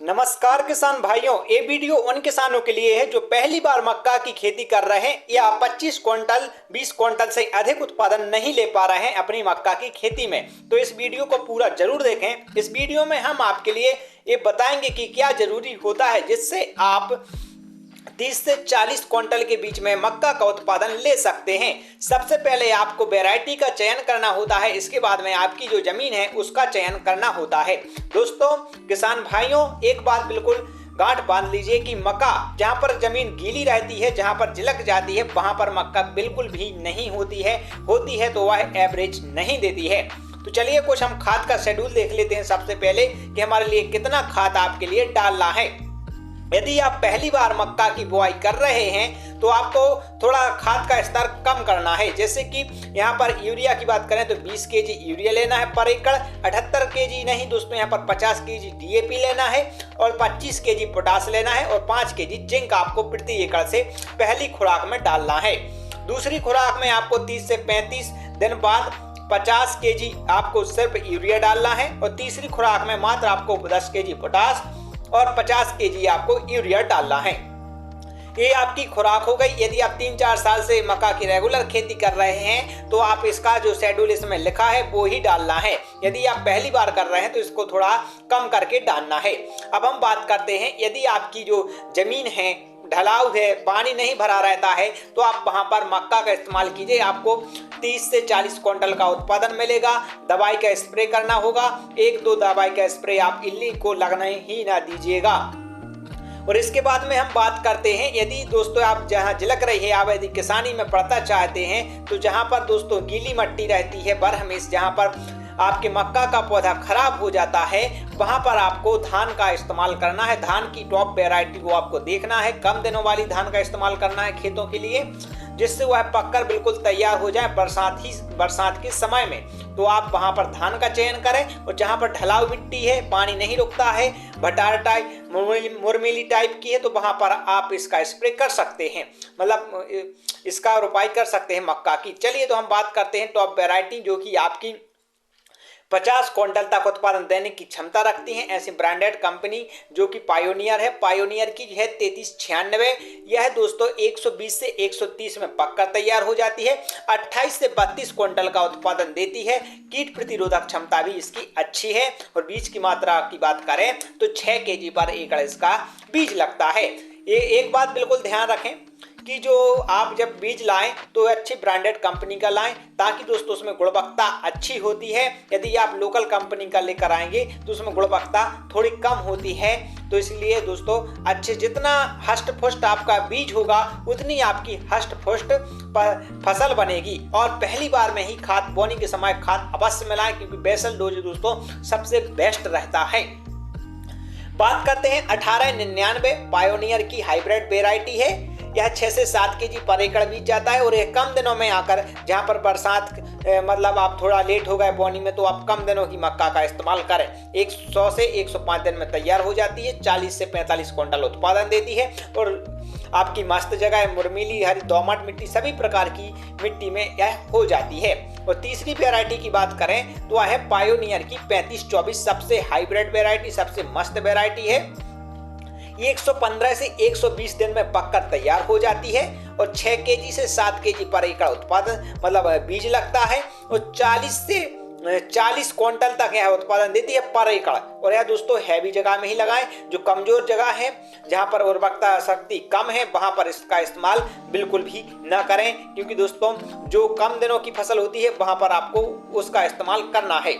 नमस्कार किसान भाइयों, ये वीडियो उन किसानों के लिए है जो पहली बार मक्का की खेती कर रहे हैं या 25 क्विंटल 20 क्विंटल से अधिक उत्पादन नहीं ले पा रहे हैं अपनी मक्का की खेती में। तो इस वीडियो को पूरा जरूर देखें। इस वीडियो में हम आपके लिए ये बताएंगे कि क्या जरूरी होता है जिससे आप 30 से 40 क्विंटल के बीच में मक्का का उत्पादन ले सकते हैं। सबसे पहले आपको वैरायटी का चयन करना होता है, इसके बाद में आपकी जो जमीन है उसका चयन करना होता है। दोस्तों किसान भाइयों, एक बात बिल्कुल गांठ बांध लीजिए कि मक्का जहां पर जमीन गीली रहती है, जहां पर जिलक जाती है, वहां पर मक्का बिल्कुल भी नहीं होती है तो वह एवरेज नहीं देती है। तो चलिए कुछ हम खाद का शेड्यूल देख लेते हैं सबसे पहले कि हमारे लिए कितना खाद आपके लिए डालना है। यदि आप पहली बार मक्का की बुआई कर रहे हैं तो आपको थोड़ा खाद का स्तर कम करना है। जैसे कि यहाँ पर यूरिया की बात करें तो 20 केजी यूरिया लेना है पर एकड़, 78 केजी नहीं दोस्तों, यहाँ पर 50 केजी डीएपी लेना है और 25 केजी पोटास लेना है और 5 केजी जिंक आपको प्रति एकड़ से पहली खुराक में डालना है। दूसरी खुराक में आपको 30 से 35 दिन बाद 50 केजी आपको सिर्फ यूरिया डालना है और तीसरी खुराक में मात्र आपको 10 केजी पोटास और 50 केजी आपको यूरिया डालना है। ये आपकी खुराक हो गई। यदि आप 3-4 साल से मक्का की रेगुलर खेती कर रहे हैं तो आप इसका जो शेड्यूल इसमें लिखा है वो ही डालना है। यदि आप पहली बार कर रहे हैं तो इसको थोड़ा कम करके डालना है। अब हम बात करते हैं, यदि आपकी जो जमीन है ढलाव है, पानी नहीं भरा रहता है, तो आप वहां पर मक्का का इस्तेमाल कीजिए। आपको 30 से 40 क्विंटल का उत्पादन मिलेगा। दवाई का स्प्रे करना होगा, 1-2 दवाई का स्प्रे आप इल्ली को लगने ही ना दीजिएगा। और इसके बाद में हम बात करते हैं, यदि दोस्तों आप जहां जिलक रही है, आप यदि किसानी में पड़ना चाहते हैं तो जहां पर दोस्तों गीली मिट्टी रहती है, बरहमीस, जहां पर आपके मक्का का पौधा खराब हो जाता है, वहां पर आपको धान का इस्तेमाल करना है। धान की टॉप वैरायटी को आपको देखना है, कम दिनों वाली धान का इस्तेमाल करना है खेतों के लिए, जिससे वह पककर बिल्कुल तैयार हो जाए बरसात के समय में। तो आप वहां पर धान का चयन करें और जहां पर ढलाव मिट्टी है, पानी नहीं रुकता है, भटार टाइप मुरमिली टाइप की है, तो वहां पर आप इसका स्प्रे कर सकते हैं, मतलब इसका रोपाई कर सकते हैं मक्का की। चलिए तो हम बात करते हैं टॉप वैरायटी जो कि आपकी 50 क्विंटल तक उत्पादन देने की क्षमता रखती हैं। ऐसी ब्रांडेड कंपनी जो कि पायोनियर है, पायोनियर की है 3396। यह दोस्तों 120 से 130 में पककर तैयार हो जाती है। 28 से 32 क्विंटल का उत्पादन देती है। कीट प्रतिरोधक क्षमता भी इसकी अच्छी है। और बीज की मात्रा की बात करें तो 6 केजी पर एकड़ इसका बीज लगता है। ये एक बात बिल्कुल ध्यान रखें कि जो आप जब बीज लाएं तो अच्छी ब्रांडेड कंपनी का लाएं, ताकि दोस्तों उसमें गुणवत्ता अच्छी होती है। यदि आप लोकल कंपनी का लेकर आएंगे तो उसमें गुणवत्ता थोड़ी कम होती है। तो इसलिए दोस्तों अच्छे, जितना हष्ट पुष्ट आपका बीज होगा उतनी आपकी हष्ट पुष्ट फसल बनेगी। और पहली बार में ही खाद बोने के समय खाद अवश्य मिलाएं, क्योंकि बेसल डोज दोस्तों सबसे बेस्ट रहता है। बात करते हैं 1899 पायोनियर की हाइब्रिड वेराइटी है। यह 6 से 7 केजी पर एकड़ बीज जाता है और यह कम दिनों में आकर, जहां पर बरसात मतलब आप थोड़ा लेट हो गए बोनी में, तो आप कम दिनों की मक्का का इस्तेमाल करें। 100 से 105 दिन में तैयार हो जाती है। 40 से 45 क्विंटल उत्पादन देती है और आपकी मस्त जगह है, मुरमिली, हरी, दोमट मिट्टी, सभी प्रकार की मिट्टी में यह हो जाती है। और तीसरी वैरायटी की बात करें तो वह है पायोनियर की 3524, सबसे हाइब्रिड वैरायटी, सबसे मस्त वैरायटी है। 115 से 120 दिन में पककर तैयार हो जाती है और 6 केजी से 7 केजी पर एकड़ उत्पादन मतलब बीज लगता है और 40 से 40 क्विंटल तक यह उत्पादन देती है पर एकड़। और यह दोस्तों हैवी जगह में ही लगाएं। जो कमजोर जगह है, जहां पर उर्वरकता शक्ति कम है, वहां पर इसका इस्तेमाल बिल्कुल भी न करें, क्योंकि दोस्तों जो कम दिनों की फसल होती है वहां पर आपको उसका इस्तेमाल करना है।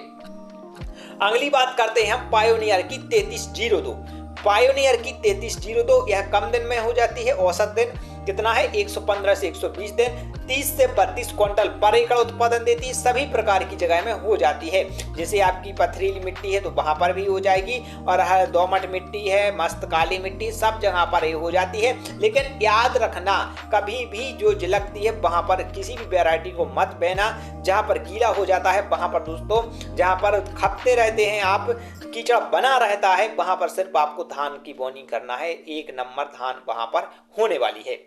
अगली बात करते हैं हम पायोनियर की 3302। पायोनियर की 3302 यह कम दिन में हो जाती है। औसत दिन कितना है? 115 से 120 दिन, 30 से 32 क्विंटल पर एकड़ उत्पादन देती है। सभी प्रकार की जगह में हो जाती है। जैसे आपकी पथरीली मिट्टी है तो वहां पर भी हो जाएगी, और दोमट मिट्टी है, मस्त काली मिट्टी, सब जगह पर ये हो जाती है। लेकिन याद रखना, कभी भी जो झिलकती है वहां पर किसी भी वैरायटी को मत बेना। जहां पर गीला हो जाता है वहां पर दोस्तों, जहां पर खपते रहते हैं आप, कीचड़ बना रहता है, वहां पर सिर्फ आपको धान की बोनी करना है। 1 नंबर धान वहां पर होने वाली है।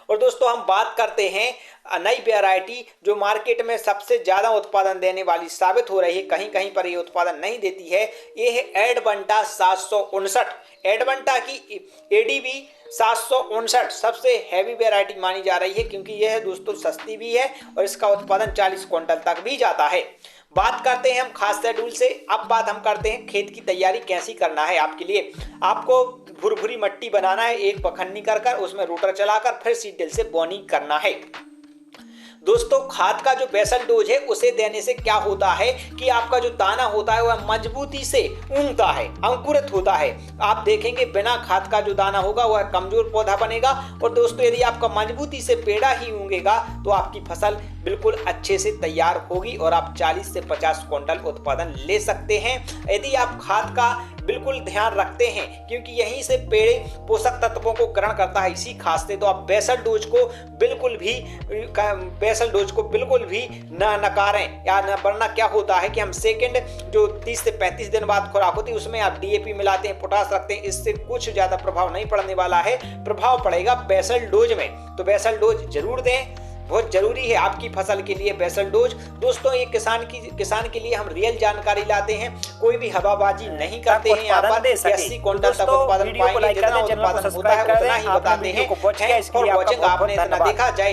और दोस्तों हम बात करते हैं नई वैरायटी जो मार्केट में सबसे ज्यादा उत्पादन देने वाली साबित हो रही है, कहीं कहीं पर ये उत्पादन नहीं देती है। ये है एडवंटा 759। एडवंटा की एडीबी 759 सबसे हैवी वैरायटी मानी जा रही है, क्योंकि यह दोस्तों सस्ती भी है और इसका उत्पादन 40 क्विंटल तक भी जाता है। बात करते हैं हम खाद शेड्यूल से। अब बात हम करते हैं खेत की तैयारी कैसी करना है आपके लिए। आपको भुरभुरी मट्टी बनाना है, एक पखन्नी कर उसमें रोटर चलाकर फिर सीड ड्रिल से बोनी करना है। दोस्तों खाद का जो बेसल डोज है उसे देने से क्या होता है कि आपका जो दाना होता है वह मजबूती से ऊगता है, अंकुरित होता है। आप देखेंगे बिना खाद का जो दाना होगा वह कमजोर पौधा बनेगा। और दोस्तों यदि आपका मजबूती से पेड़ा ही ऊगेगा तो आपकी फसल बिल्कुल अच्छे से तैयार होगी और आप 40 से 50 क्विंटल उत्पादन ले सकते हैं यदि आप खाद का बिल्कुल ध्यान रखते हैं, क्योंकि यहीं से पेड़ पोषक तत्वों को ग्रहण करता है इसी खाद से। तो आप बेसल डोज को बिल्कुल भी न नकारें या न, वरना क्या होता है कि हम सेकंड जो 30 से 35 दिन बाद खुराक होती है उसमें आप डीएपी मिलाते हैं, पोटास रखते हैं, इससे कुछ ज्यादा प्रभाव नहीं पड़ने वाला है, प्रभाव पड़ेगा बेसल डोज में। तो बेसल डोज जरूर दें, बहुत जरूरी है आपकी फसल के लिए बेसल डोज। दोस्तों ये किसान के लिए हम रियल जानकारी लाते हैं, कोई भी हवाबाजी नहीं करते हैं। यहाँ पर 80 क्विंटल तक उत्पादन पाएंगे, जितना उत्पादन होता है उतना ही बताते हैं। थैंक्स फॉर वॉचिंग, आपने इतना देखा। जय